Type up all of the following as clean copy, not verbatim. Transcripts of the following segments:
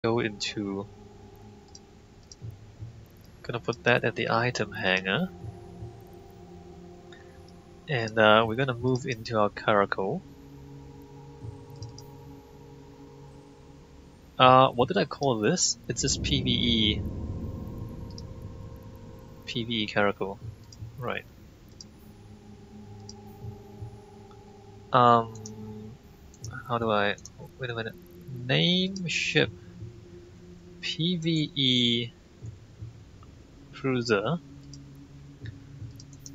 go into... Gonna put that at the item hanger. And we're gonna move into our Caracal. What did I call this? It's just PvE. PvE Caracal. Right. How do I... Wait a minute. Name ship PvE cruiser.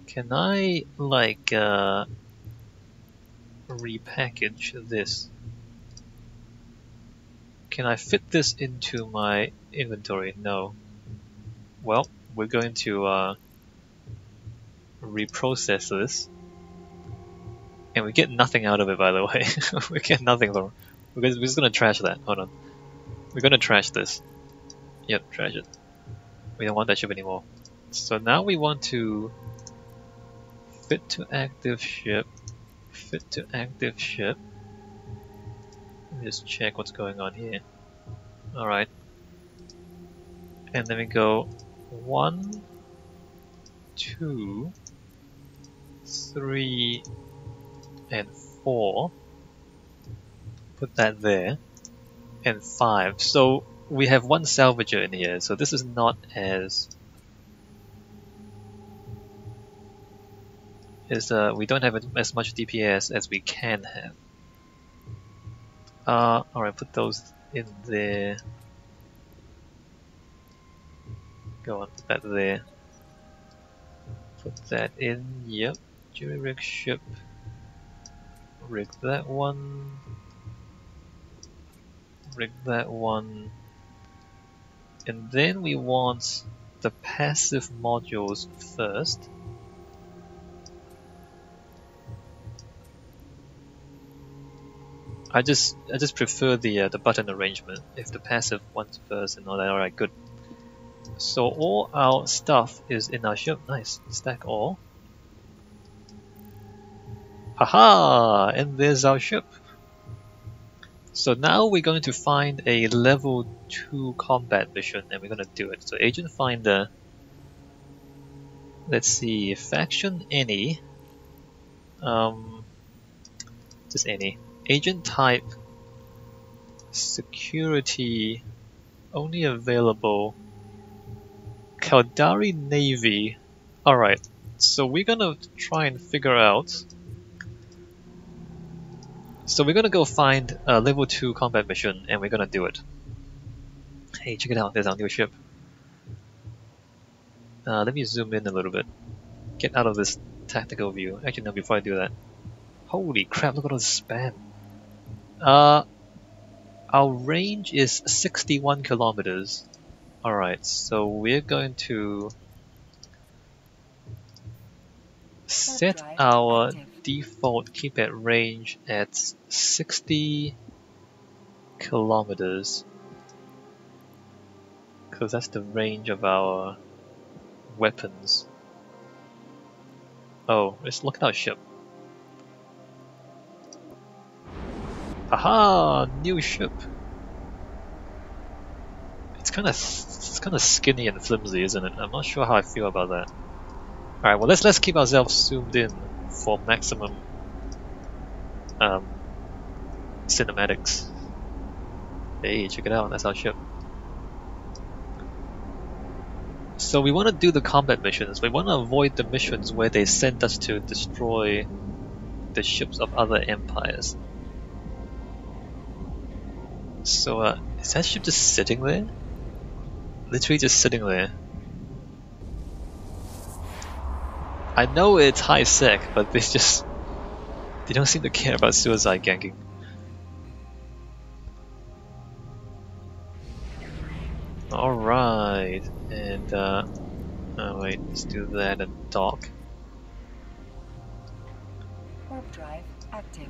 Can I like repackage this? Can I fit this into my inventory? No. Well, we're going to reprocess this. And we get nothing out of it, by the way. We get nothing from it. We're just gonna trash that. Hold on. We're gonna trash this. Yep, trash it. We don't want that ship anymore. So now we want to fit to active ship. Fit to active ship. Let me just check what's going on here. Alright. And then we go 1, 2, 3, and 4. Put that there. And 5. So we have one salvager in here, so this is not as... we don't have as much DPS as we can have. Alright, put those in there. Go on, put that there. Put that in, yep. Jury rig ship. Rig that one. Rig that one. And then we want the passive modules first. I just prefer the button arrangement. If the passive one's first and all that, alright, good. So all our stuff is in our ship. Nice. Stack all. Haha! And there's our ship. So now we're going to find a level 2 combat mission and we're going to do it. So agent finder. Let's see. Faction any. Just any. Agent type. Security. Only available. Caldari Navy. Alright. So we're gonna try and figure out. So we're gonna go find a level 2 combat mission and we're gonna do it. Hey, check it out, there's our new ship. Let me zoom in a little bit. Get out of this tactical view. Actually no, before I do that. Holy crap, look at all this spam. Our range is 61 kilometers. Alright, so we're going to set our default keypad range at 60 kilometers because that's the range of our weapons. Oh, let's look at our ship. Aha! New ship! It's kind of skinny and flimsy, isn't it? I'm not sure how I feel about that. Alright, well let's keep ourselves zoomed in for maximum cinematics. Hey, check it out, that's our ship. So we want to do the combat missions. We want to avoid the missions where they send us to destroy the ships of other empires. So is that ship just sitting there? Literally just sitting there. I know it's high sec, but they don't seem to care about suicide ganking. Alright, and oh wait, let's do that and dock. Warp drive active.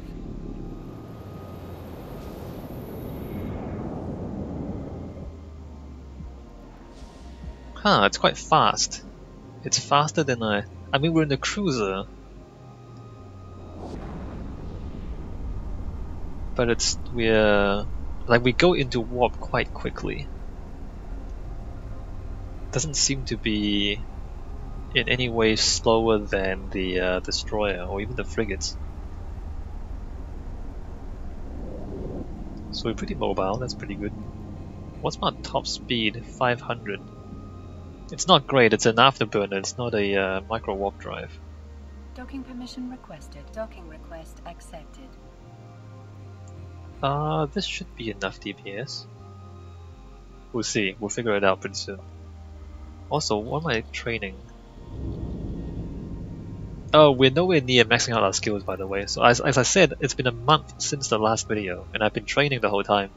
Huh, it's quite fast. It's faster than I mean, we're in the cruiser. But we're Like, we go into warp quite quickly. Doesn't seem to be in any way slower than the destroyer or even the frigates. So we're pretty mobile, that's pretty good. What's my top speed? 500. It's not great, it's an afterburner, it's not a micro warp drive. Docking permission requested. Docking request accepted. This should be enough DPS. We'll see, we'll figure it out pretty soon. Also, what am I training? Oh, we're nowhere near maxing out our skills, by the way. So as I said, it's been a month since the last video, and I've been training the whole time.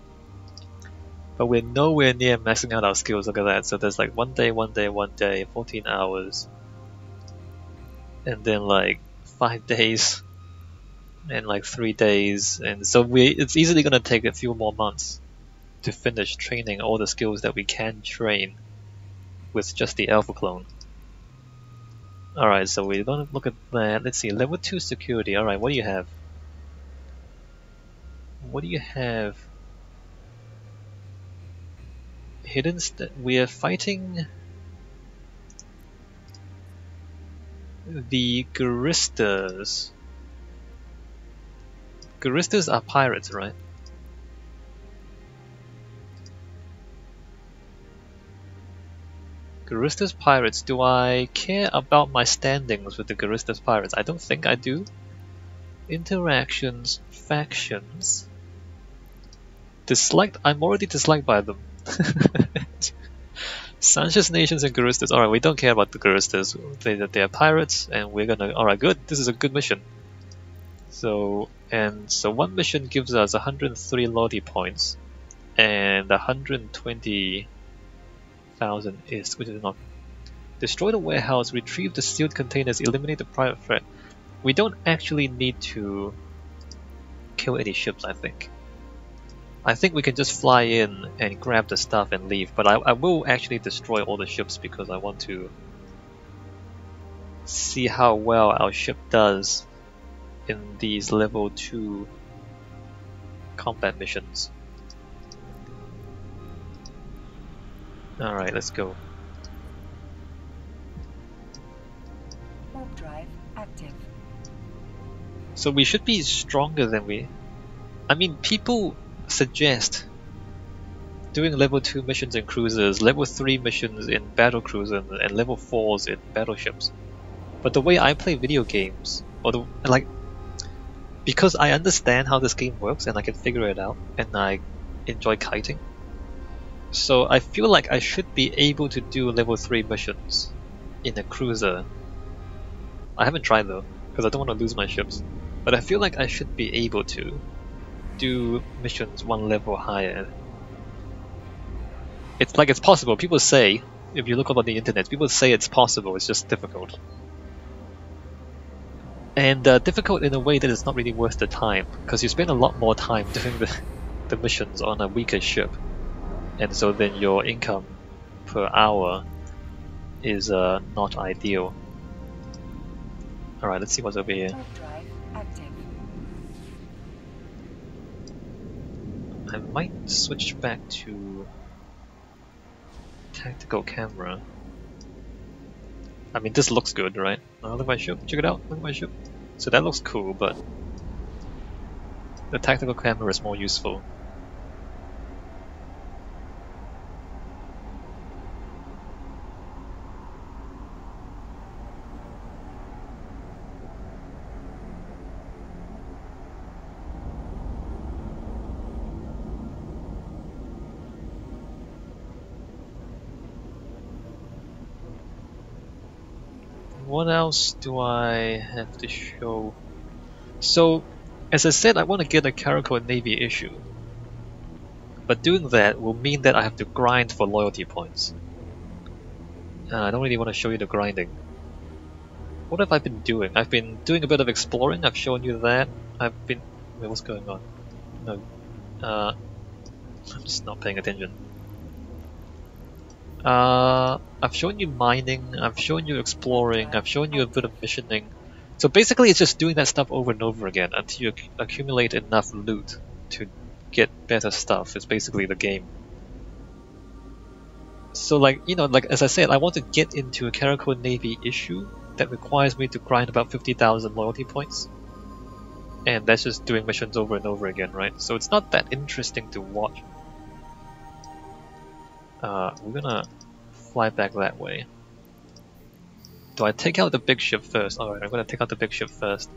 But we're nowhere near maxing out our skills, look at that. So there's like one day, 14 hours. And then like 5 days. And like 3 days. And so it's easily gonna take a few more months to finish training all the skills that we can train with just the alpha clone. Alright, so we're gonna look at that. Let's see, level 2 security. Alright, what do you have? What do you have? Hidden we are fighting the Guristas. Guristas are pirates, right? Guristas pirates. Do I care about my standings with the Guristas pirates? I don't think I do. Interactions, factions. Disliked. I'm already disliked by them. Sanchez nations and Guristas. Alright, we don't care about the Guristas. They are pirates, and we're gonna. Alright, good. This is a good mission. So one mission gives us 103 loyalty points, and 120,000 is, which is not. Destroy the warehouse, retrieve the sealed containers, eliminate the pirate threat. We don't actually need to kill any ships, I think. I think we can just fly in and grab the stuff and leave, but I will actually destroy all the ships because I want to see how well our ship does in these level 2 combat missions. Alright, let's go. Warp drive active. So we should be stronger than we... I mean, people suggest doing level 2 missions in cruisers, level 3 missions in battle cruisers, and level 4s in battleships. But the way I play video games, because I understand how this game works and I can figure it out, and I enjoy kiting, so I feel like I should be able to do level 3 missions in a cruiser. I haven't tried though, because I don't want to lose my ships, but I feel like I should be able to do missions one level higher. It's like it's possible. People say, if you look up on the internet, people say it's possible, it's just difficult. And difficult in a way that it's not really worth the time, because you spend a lot more time doing the missions on a weaker ship, and so then your income per hour is not ideal. Alright, let's see what's over here. Drive active. I might switch back to tactical camera. I mean, this looks good, right? Oh, look at my ship, check it out, look at my ship. So that looks cool, but the tactical camera is more useful. What else do I have to show? So, as I said, I want to get a Caracal Navy issue. But doing that will mean that I have to grind for loyalty points. I don't really want to show you the grinding. What have I been doing? I've been doing a bit of exploring, I've shown you that. I've been... Wait, what's going on? No. I'm just not paying attention. I've shown you mining, I've shown you exploring, I've shown you a bit of missioning. So basically it's just doing that stuff over and over again until you accumulate enough loot to get better stuff is basically the game. So like, you know, like as I said, I want to get into a Caracal Navy issue that requires me to grind about 50,000 loyalty points. And that's just doing missions over and over again, right? So it's not that interesting to watch. We're gonna fly back that way. Do I take out the big ship first? Alright, I'm gonna take out the big ship first.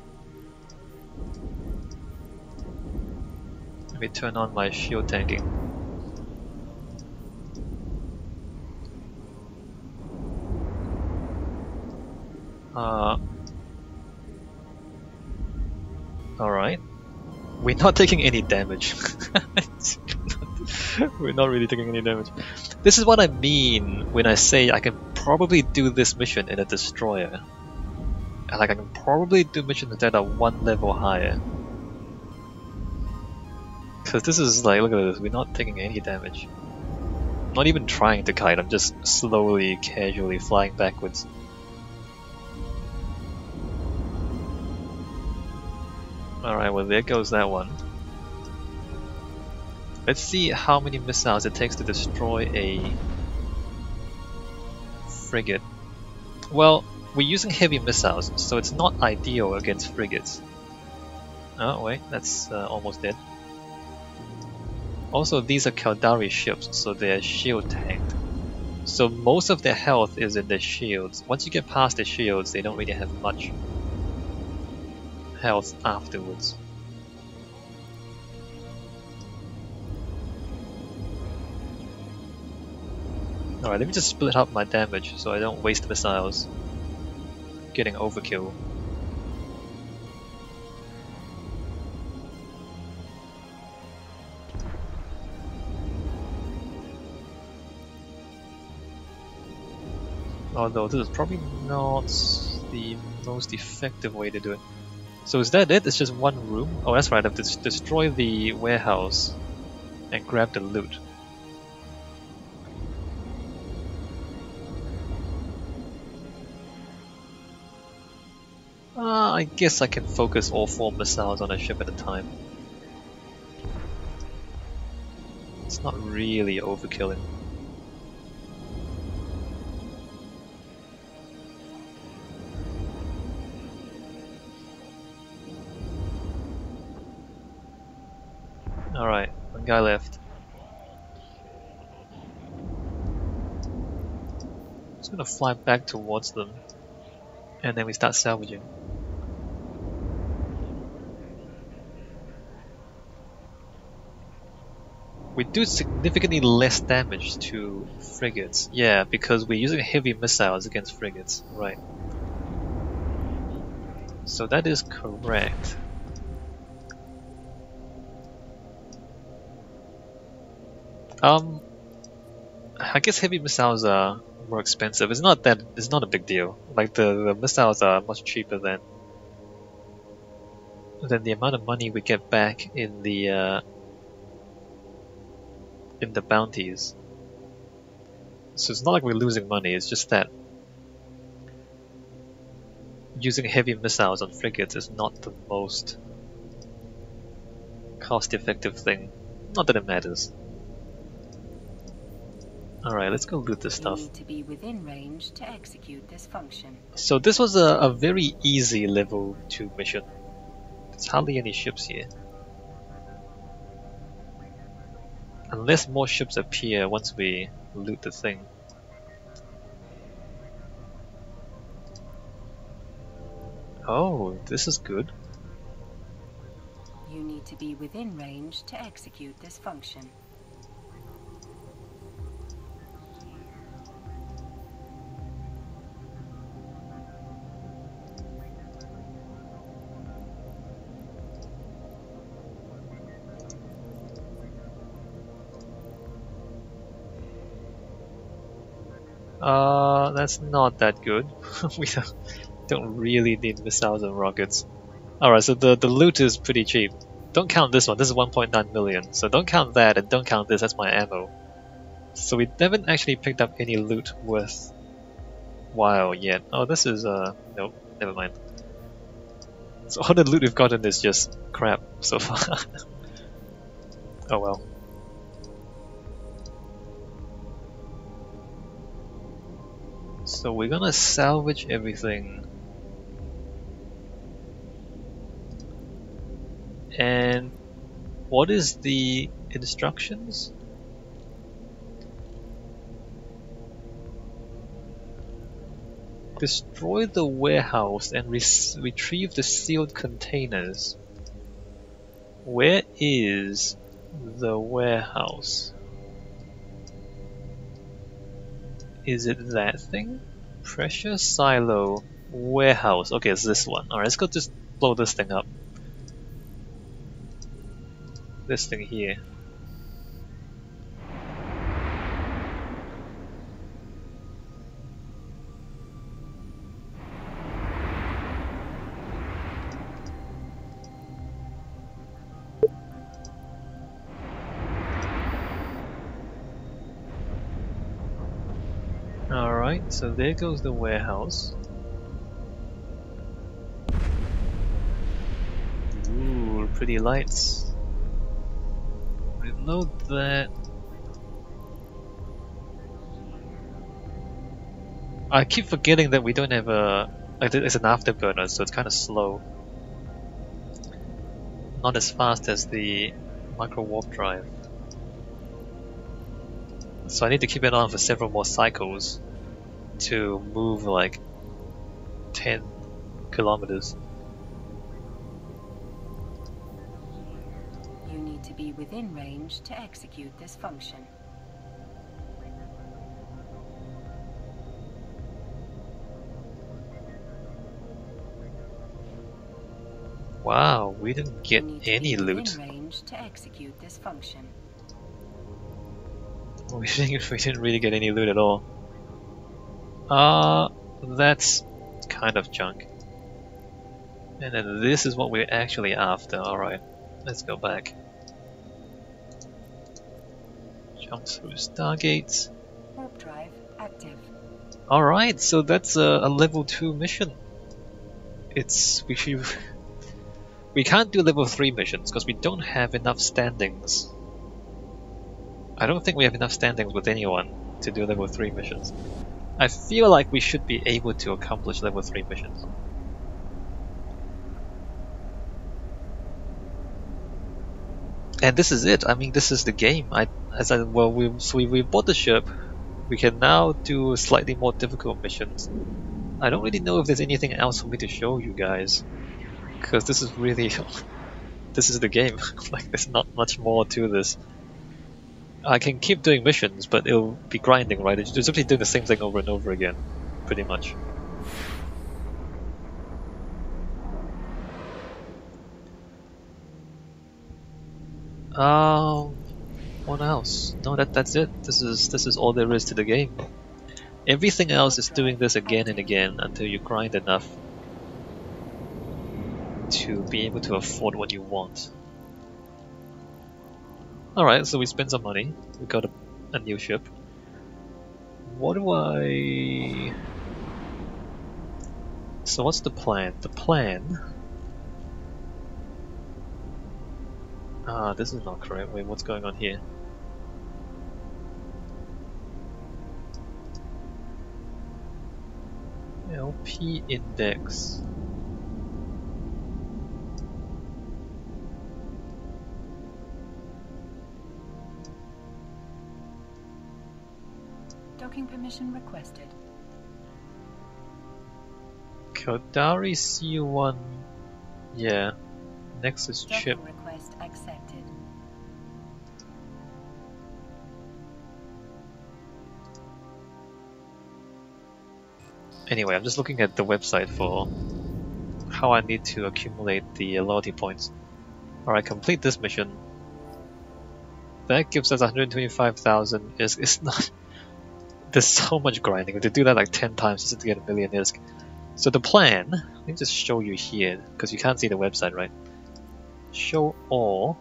Let me turn on my shield tanking. Alright. We're not taking any damage. We're not really taking any damage. This is what I mean when I say I can probably do this mission in a destroyer. And like I can probably do missions that are one level higher. Because this is like, look at this, we're not taking any damage. I'm not even trying to kite, I'm just slowly, casually flying backwards. Alright, well there goes that one. Let's see how many missiles it takes to destroy a frigate. Well, we're using heavy missiles, so it's not ideal against frigates. Oh wait, that's almost dead. Also, these are Caldari ships, so they're shield tanked. So most of their health is in their shields. Once you get past the shields, they don't really have much health afterwards. Alright, let me just split up my damage so I don't waste missiles getting overkill. Although this is probably not the most effective way to do it. So is that it? It's just one room? Oh, that's right, I have to destroy the warehouse and grab the loot. I guess I can focus all 4 missiles on a ship at a time. It's not really overkilling. Alright, one guy left. Just gonna fly back towards them, and then we start salvaging. We do significantly less damage to frigates. Yeah, because we're using heavy missiles against frigates. Right. So that is correct. I guess heavy missiles are more expensive. It's not a big deal. Like the missiles are much cheaper than the amount of money we get back in the bounties. So it's not like we're losing money, it's just that using heavy missiles on frigates is not the most cost-effective thing. Not that it matters. Alright, let's go loot this stuff. You need to be within range to execute this function. So this was a very easy level 2 mission. There's hardly any ships here. Unless more ships appear once we loot the thing. Oh, this is good. You need to be within range to execute this function. That's not that good. We don't really need missiles and rockets. Alright, so the loot is pretty cheap. Don't count this one, this is 1.9 million. So don't count that and don't count this, that's my ammo. So we haven't actually picked up any loot worthwhile yet. Oh, this is, nope, never mind. So all the loot we've gotten is just crap so far. Oh well. So we're gonna salvage everything. And what is the instructions? Destroy the warehouse and retrieve the sealed containers. Where is the warehouse? Is it that thing? Pressure silo warehouse. Okay, it's this one. Alright, let's go just blow this thing up. This thing here. Alright, so there goes the warehouse. Ooh, pretty lights. Reload that. I keep forgetting that we don't have a... like, it's an afterburner, so it's kind of slow. Not as fast as the micro warp drive. So I need to keep it on for several more cycles to move like 10 kilometers. You need to be within range to execute this function. Wow, we didn't get You need to any be loot. within range to execute this function. We didn't really get any loot at all. That's kind of junk. And then this is what we're actually after. Alright, let's go back. Jump through stargates. Warp drive active. Alright, so that's a level 2 mission. We can't do level 3 missions because we don't have enough standings. I don't think we have enough standings with anyone to do level 3 missions. I feel like we should be able to accomplish level 3 missions. And this is it. I mean, this is the game. We bought the ship. We can now do slightly more difficult missions. I don't really know if there's anything else for me to show you guys, because this is really this is the game. Like, there's not much more to this. I can keep doing missions, but it'll be grinding, right? It's simply doing the same thing over and over again, pretty much. What else? No, that's it. This is all there is to the game. Everything else is doing this again and again until you grind enough to be able to afford what you want. Alright, so we spent some money. We got a new ship. What do I... So what's the plan? The plan... this is not correct. Wait, what's going on here? LP index. Docking permission requested. Kodari C1. Yeah. Nexus chip. Docking request accepted. Anyway, I'm just looking at the website for how I need to accumulate the loyalty points. Alright, complete this mission. That gives us 125,000. It's not... There's so much grinding. We have to do that like 10 times just to get a million ISK. So the plan... Let me just show you here, because you can't see the website, right? Show all.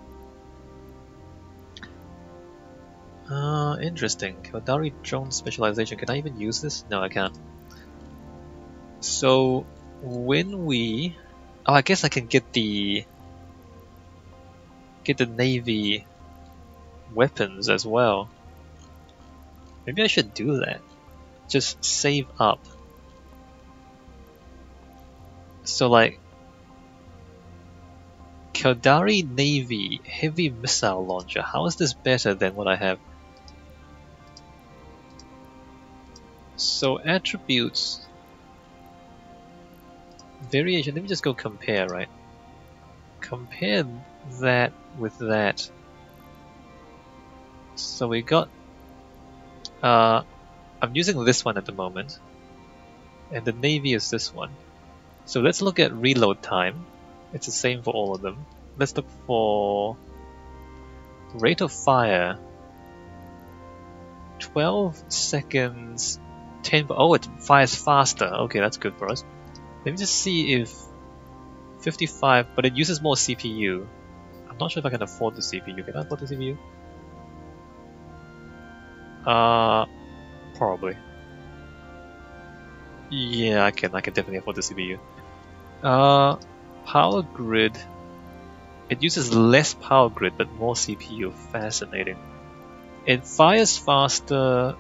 Interesting. Kodari drone specialization. Can I even use this? No, I can't. So when we... Oh, I guess I can get the Navy weapons as well. Maybe I should do that. Just save up. So like Caldari Navy Heavy Missile Launcher. How is this better than what I have? So attributes, variation, let me just go compare, right? Compare that with that. So we got, I'm using this one at the moment, and the Navy is this one. So let's look at reload time. It's the same for all of them. Let's look for rate of fire. 12 seconds, 10, oh, it fires faster. Okay, that's good for us. Let me just see if 55, but it uses more CPU. I'm not sure if I can afford the CPU. Can I afford the CPU? Probably. Yeah, I can definitely afford the CPU. Power grid. It uses less power grid but more CPU. Fascinating. It fires faster.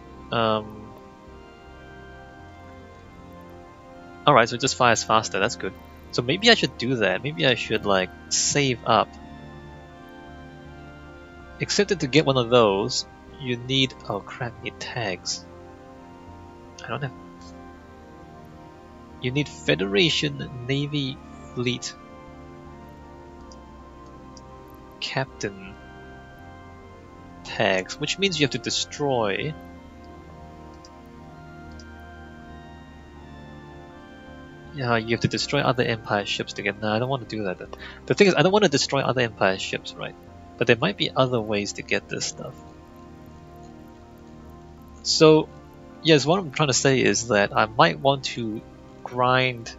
Alright, so it just fires faster. That's good. So maybe I should do that. Maybe I should like save up. Except that to get one of those, you need, oh crap, you need tags. I don't have. You need Federation Navy Fleet Captain tags, which means you have to destroy. Yeah, you have to destroy other Empire ships to get. No, I don't want to do that then. The thing is, I don't want to destroy other Empire ships, right? But there might be other ways to get this stuff. So, yes, what I'm trying to say is that I might want to grind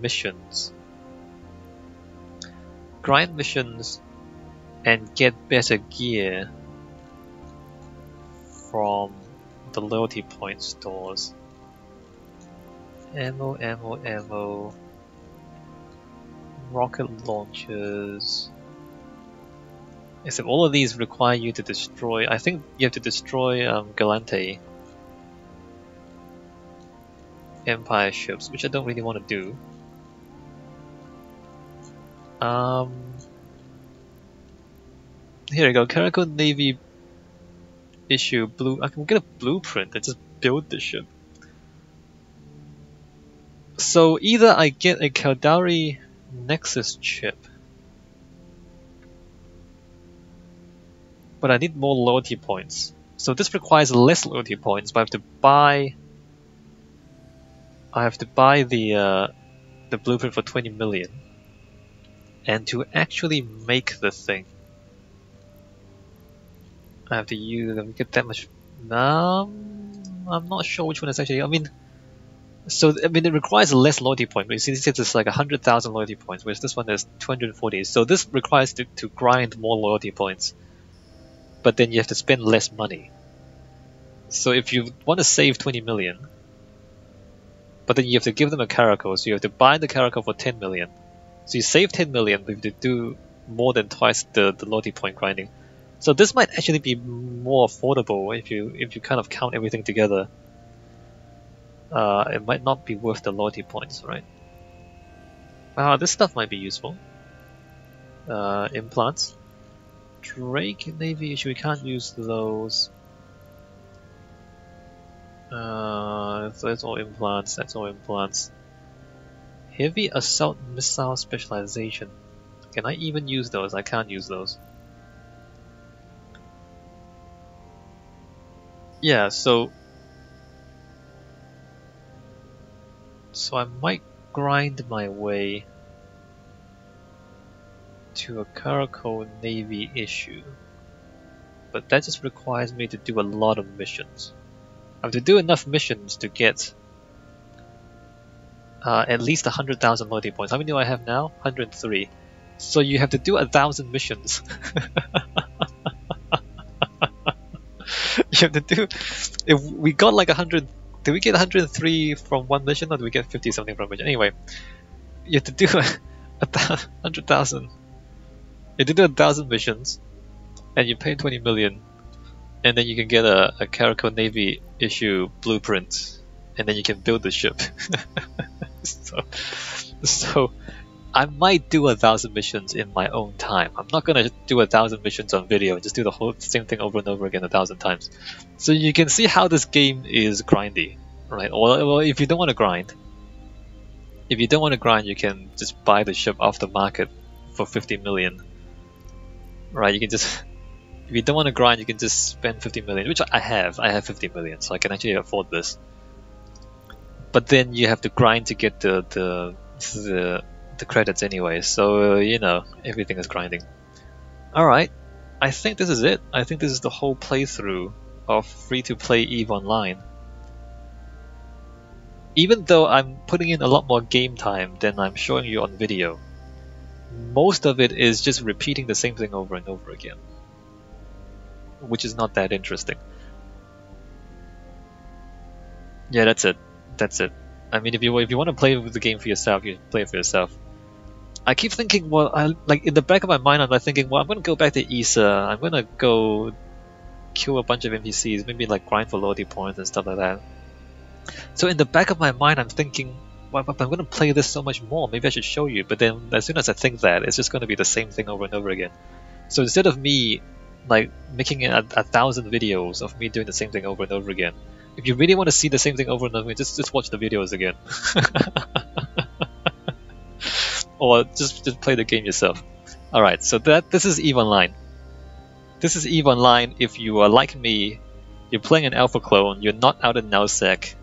missions. Grind missions and get better gear from the loyalty point stores. Ammo. Rocket launchers. Except all of these require you to destroy. I think you have to destroy Galante Empire ships, which I don't really want to do. Here we go. Caracal Navy issue blue. I can get a blueprint and just build the ship. So either I get a Caldari Nexus chip, but I need more loyalty points. So this requires less loyalty points, but I have to buy the blueprint for 20 million. And to actually make the thing, I have to use them. Get that much. I'm not sure which one is actually. It requires less loyalty point. But you see, this is like 100,000 loyalty points, whereas this one is 240. So this requires to grind more loyalty points, but then you have to spend less money. So if you want to save 20 million, but then you have to give them a Caracal, so you have to buy the Caracal for 10 million. So you save 10 million, but you have to do more than twice the loyalty point grinding. So this might actually be more affordable if you kind of count everything together. It might not be worth the loyalty points, right? This stuff might be useful. Implants. Drake Navy issue, we can't use those. So that's all implants, Heavy assault missile specialization. Can I even use those? I can't use those. Yeah, so I might grind my way to a Caracal Navy issue, but that just requires me to do a lot of missions. I have to do enough missions to get at least 100,000 loyalty points. How many do I have now? 103. So you have to do 1,000 missions. You have to do. If we got like 100, did we get 103 from one mission, or did we get 50 something from a mission? Anyway, you have to do 100,000. You have to do 1,000 missions, and you pay 20 million, and then you can get a Caracal Navy issue blueprint, and then you can build the ship. so I might do 1,000 missions in my own time. I'm not gonna do 1,000 missions on video and just do the whole same thing over and over again 1,000 times. So you can see how this game is grindy, right? Well, if you don't want to grind, you can just buy the ship off the market for 50 million, right? You can just, if you don't want to grind, you can just spend 50 million, which I have. I have 50 million, so I can actually afford this. But then you have to grind to get the credits anyway, so you know, everything is grinding. Alright, I think this is it. I think this is the whole playthrough of free-to-play EVE Online. Even though I'm putting in a lot more game time than I'm showing you on video, most of it is just repeating the same thing over and over again, which is not that interesting. Yeah, that's it. That's it. I mean, if you want to play the game for yourself, you play it for yourself. I keep thinking, well, like in the back of my mind, I'm like thinking, well, I'm gonna go back to ESA. I'm gonna go kill a bunch of NPCs, maybe like grind for loyalty points and stuff like that. So in the back of my mind, I'm thinking, well, I'm gonna play this so much more. Maybe I should show you. But then as soon as I think that, it's just gonna be the same thing over and over again. So instead of me like making 1,000 videos of me doing the same thing over and over again, if you really want to see the same thing over and over again, just watch the videos again. Or just play the game yourself. Alright, so this is EVE Online. This is EVE Online if you are like me, you're playing an alpha clone, you're not out in NowSec.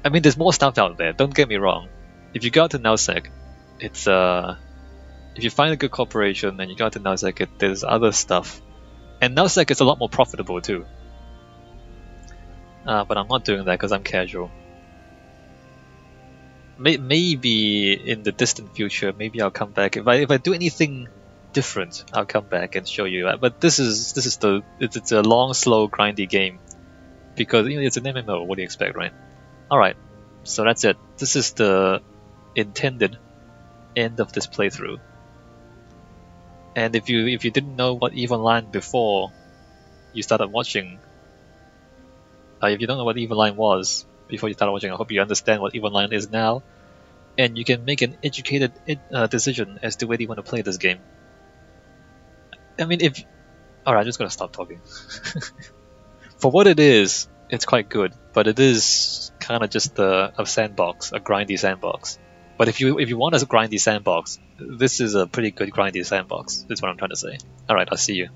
I mean, there's more stuff out there, don't get me wrong. If you go out to NowSec, it's if you find a good corporation and you go out to NowSec, there's other stuff. And NowSec is a lot more profitable too. But I'm not doing that because I'm casual. Maybe in the distant future, maybe I'll come back. If I do anything different, I'll come back and show you. But it's a long, slow, grindy game because you know, it's an MMO. What do you expect, right? All right, so that's it. This is the intended end of this playthrough. And if you didn't know what EVE Online before you started watching, if you don't know what EVE Online was before you started watching, I hope you understand what EVE Online is now, and you can make an educated decision as to whether you want to play this game. I mean, alright, I'm just gonna stop talking. For what it is, it's quite good, but it is kind of just a sandbox, a grindy sandbox. But if you want a grindy sandbox, this is a pretty good grindy sandbox. That's what I'm trying to say. Alright, I'll see you.